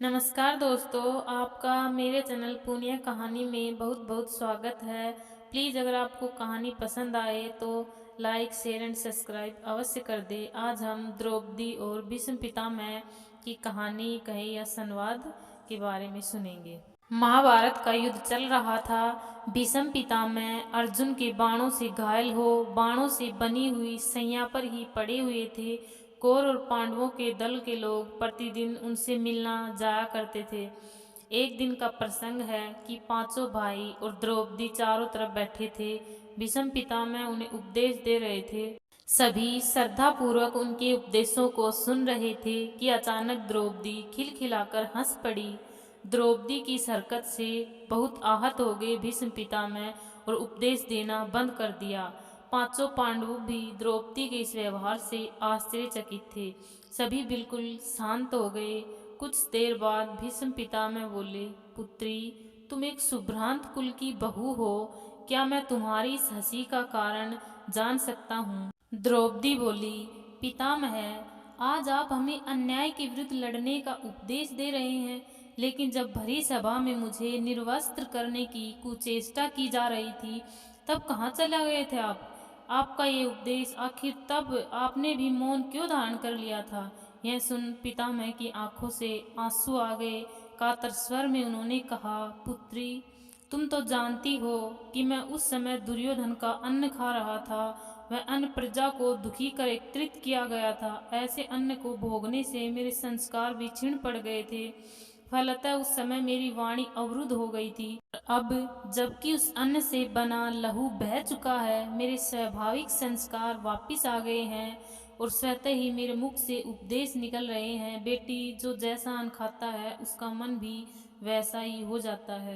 नमस्कार दोस्तों, आपका मेरे चैनल पूनिया कहानी में बहुत बहुत स्वागत है। प्लीज़ अगर आपको कहानी पसंद आए तो लाइक शेयर एंड सब्सक्राइब अवश्य कर दें। आज हम द्रौपदी और भीष्म पितामह की कहानी कहे या संवाद के बारे में सुनेंगे। महाभारत का युद्ध चल रहा था। भीष्म पितामह अर्जुन के बाणों से घायल हो बाणों से बनी हुई सैया पर ही पड़े हुए थे। कौरव और पांडवों के दल के लोग प्रतिदिन उनसे मिलना जाया करते थे। एक दिन का प्रसंग है कि पांचों भाई और द्रौपदी चारों तरफ बैठे थे। भीष्म पितामह उन्हें उपदेश दे रहे थे। सभी श्रद्धा पूर्वक उनके उपदेशों को सुन रहे थे कि अचानक द्रौपदी खिलखिलाकर हंस पड़ी। द्रौपदी की इस हरकत से बहुत आहत हो गए भीष्म पितामह और उपदेश देना बंद कर दिया। पांचों पांडव भी द्रौपदी के इस व्यवहार से आश्चर्यचकित थे। सभी बिल्कुल शांत हो गए। कुछ देर बाद भीष्म पितामह बोले, पुत्री, तुम एक सुभ्रांत कुल की बहू हो। क्या मैं तुम्हारी इस हंसी का कारण जान सकता हूँ? द्रौपदी बोली, पितामह, आज आप हमें अन्याय के विरुद्ध लड़ने का उपदेश दे रहे हैं, लेकिन जब भरी सभा में मुझे निर्वस्त्र करने की कुचेष्टा की जा रही थी, तब कहाँ चले गए थे आप? आपका ये उपदेश आखिर तब आपने भी मौन क्यों धारण कर लिया था? यह सुन पितामह की आंखों से आंसू आ गए। कातर स्वर में उन्होंने कहा, पुत्री, तुम तो जानती हो कि मैं उस समय दुर्योधन का अन्न खा रहा था। वह अन्न प्रजा को दुखी कर एकत्रित किया गया था। ऐसे अन्न को भोगने से मेरे संस्कार भी क्षीण पड़ गए थे। फलतः उस समय मेरी वाणी अवरुद्ध हो गई थी। अब जबकि उस अन्न से बना लहू बह चुका है, मेरे स्वाभाविक संस्कार वापिस आ गए हैं और स्वतः ही मेरे मुख से उपदेश निकल रहे हैं। बेटी, जो जैसा अन्न खाता है उसका मन भी वैसा ही हो जाता है।